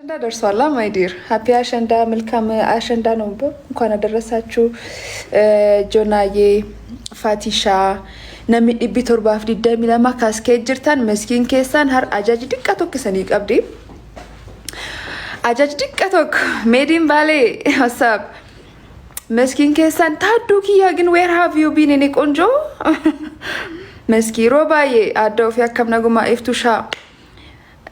አሸንዳ ደርሷላ ማይ ዲር ሃፒ አሸንዳ መልካም አሸንዳ ነው እንኳን አደረሳችሁ ጆናዬ ፋቲሻ ነሚ ዲቢቶር ባፍዲ ደሚለማ ካስኬ ጅርታን መስኪን ኬሳን ሀር አጃጅ ድቀቶክ ሰኒ ቀብዲ አጃጅ ድቀቶክ ሜዲን ባሌ ሀሳብ መስኪን ኬሳን ታዱኪያ ግን ዌር ሃቭ ዩ ቢን እኔ ቆንጆ መስኪ ሮባዬ አዳው ፊያከምናጉማ ኢፍቱሻ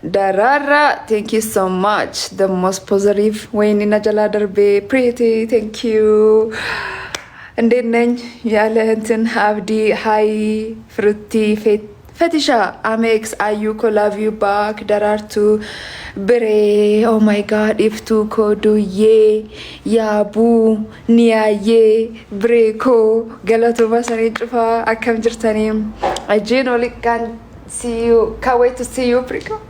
Darara, thank you so much. The most positive way in Najala Darbe, pretty, thank you. And then Yalentin Havdi, hi, fruity, fetisha, Amex, Ayuko, love you back. Darartu, Bere, oh my god, if tu kodu ye, Yabu, Nia ye, Breko, Galatova Sanifa, Akam Jirtanim. I genuinely can't see you, can't wait to see you, Breko.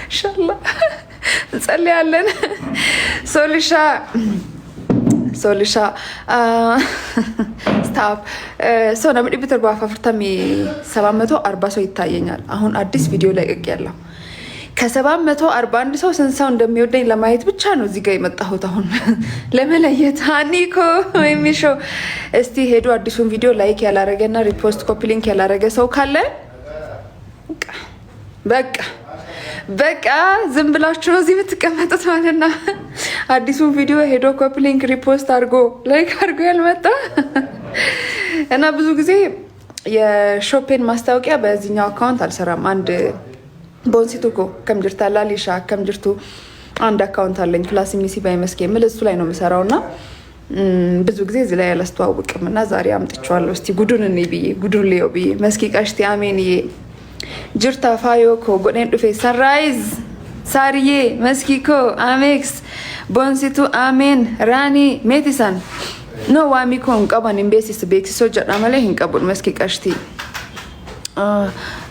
ኢንሻአላህ እንጸልያለን ሶሊሻ ስታፕ ሶ ነው ቢትር ባፋፍርታሚ 740 ሰው ይታየኛል አሁን አዲስ ቪዲዮ ላይ ቀቅያለሁ ከ741 ሰው ስንት እንደሚወደኝ ለማየት ብቻ ነው እዚህ ጋር የመጣሁት አሁን ለመለየት ሃኒኮ ወይሚሾ እስቲ ሄዱ አዲሱን ቪዲዮ ላይክ ያላረገና ሪፖስት ኮፒ ሊንክ ያላረገ ሰው ካለ በቃ ዝም ብላችሁ ነው እዚህ የምትቀመጡት ማለት ነው አዲሱን ቪዲዮ ሄዶ ኮፒ ሊንክ ሪፖስት አድርጎ ላይክ አድርጎ ያልመጣ እና ብዙ ጊዜ የሾፔን ማስታወቂያ በዚህኛው አካውንት አልሰራም አንድ ቦንሲቱኮ ከምጅርታ ላሊሻ ከምጅርቱ አንድ አካውንት አለኝ ፕላስ ሚሲ ባይመስክ የምል እሱ ላይ ነው የምሰራውና ብዙ ጊዜ እዚህ ላይ አላስተዋውቅም እና ዛሬ አምጥቻለሁ እስቲ ጉዱን እኔ ብዬ ጉዱን ሊዮ ብዬ መስኪ ቃሽቲ አሜንዬ Jirta Fayoko, Goden Dufe, Sunrise, Sariye, Meskiko, Amex, Bonsitu, Amen, Rani, Metisan. No, Wamiko, Kaban in basis to be so Jamalehin Kabut Meskik Ashti.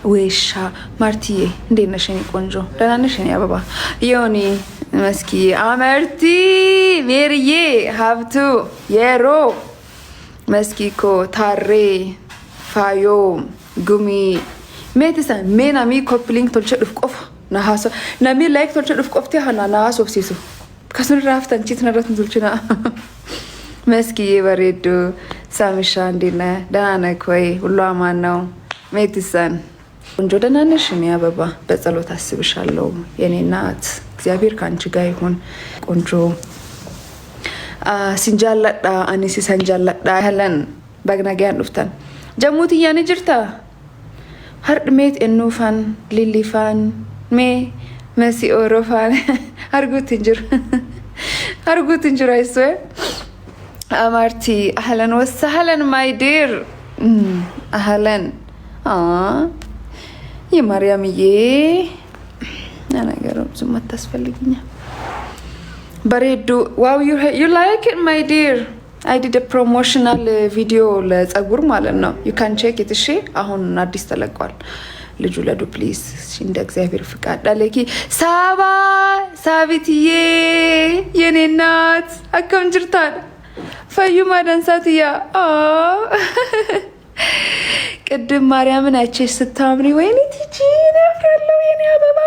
Wisha, Martie, Dinashini Conjo, Danashini Ababa, Yoni, Meski, Amerti, Mary, have to, Yero, Meskiko, Tare, Fayo, Gumi. ميتسان مينا مي كوبلينك تلشرف قف نهاسو نمي لايك تلشرف قفتي هنا نهاسو بسيسو كسر رافتن تيتنا رات نزلشنا مسكي بريدو سامشان دينا دانا كوي والله امانو ميتسان እንጆ ደናነሽ እኔ አበባ በጸሎት አስብሻለሁ የኔ እናት እግዚአብሔር ካንቺ ጋር ይሁን ቆንጆ ሲንጃላዳ አኒሲ ሰንጃላዳ ያለን በግናጊያን ዱፍተን ጀሙት ያኔ ጅርታ هرميت إنه فن ليلي فن مسي أورو فن هرجو تنجر عيسوي أمرتي أهلا وسهلا ماي دير أهلا يا مريم أنا قرب زم تسفلقني بريدو wow you like it my dear I did a promotional video ለጸጉር ማለት ነው you can check it እሺ አሁን አዲስ ተለቋል ልጁ ለዱ ፕሊዝ እንደ እግዚአብሔር ፍቃድ አለኪ ሳቢትዬ የኔ እናት አከም ጅርታን ፈዩ ማዳንሳትያ ቅድም ማርያምን አቸሽ ስታምሪ ወይኔ ቲጂ ነፍራለው የኔ አበባ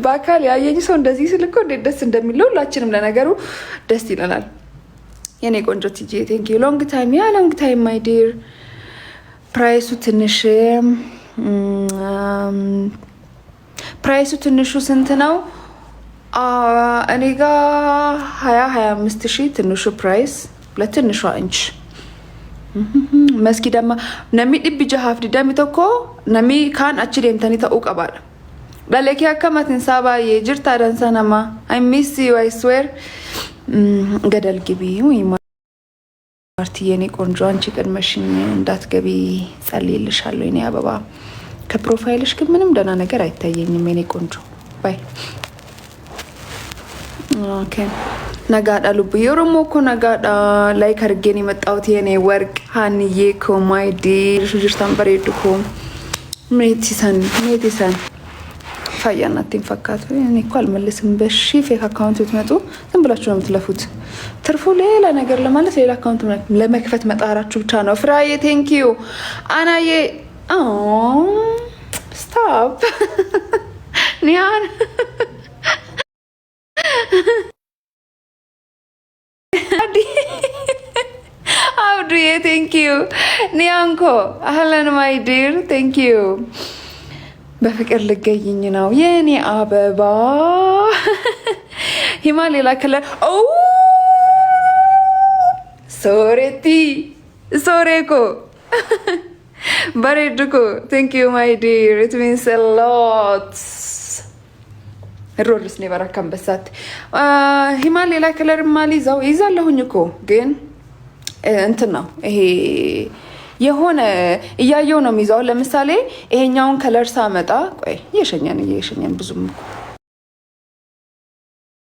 በአካል ያየኝ ሰው እንደዚህ ስልኮ እንዴት ደስ እንደሚለው ሁላችንም ለነገሩ ደስ ይለናል የኔ ቆንጆ ቲጂ ቴንክ ዩ ሎንግ ታይም ማይ ዲር ፕራይሱ ትንሹ ስንት ነው እኔ ጋር 25 ሺህ ትንሹ ፕራይስ ለትንሿ እንች መስጊዳማ ነሚ ዲብጃ ሀፍዲ ደሚተኮ ነሚ ካን አቺ ደምተኒ ተኡቀባል ለለኪ አከማትን ሳባ የጅርታ ዳንሳናማ አይ ሚስ ዩ አይ ስዌር ገደል ግቢ ወይ ማርቲ የኔ ቆንጆ አንቺ ቀድመሽኝ እንዳትገቢ ጸልይልሻለሁ የኔ አበባ ከፕሮፋይልሽ ግን ምንም ደና ነገር አይታየኝም የኔ ቆንጆ ባይ ኦኬ ነጋዳ ሉብ የሮሞ እኮ ነጋዳ ላይክ አድርጌን የመጣሁት የኔ ወርቅ ሃንዬ ኮማይዲ ሹጅርታን በሬድኮ ሜቲሰን ፋያናቲን ፈካቱ እኔ እኮ አልመልስም በሺ ፌክ አካውንት ብትመጡ ዝም ብላችሁ ነው የምትለፉት ትርፉ ሌላ ነገር ለማለት ሌላ አካውንት ለመክፈት መጣራችሁ ብቻ ነው ፍራዬ ቴንክ ዩ አናዬ ስታፕ ኒያን Abduye, thank you. Nianko, ahlan my dear, thank you. በፍቅር ልገይኝ ነው የኔ አበባ ሂማሌላ ከለር ኦ ሶሬቲ ሶሬኮ በሬድኮ thank you my dear, it means a lot. ሮርስ ነበራካም በሳት ሂማሌላ ከለር ማሊዛው ይዛለሁኝ እኮ ግን እንትን ነው ይሄ የሆነ እያየው ነው የሚይዛው። ለምሳሌ ይሄኛውን ከለር ሳመጣ ቆይ እየሸኛን ብዙም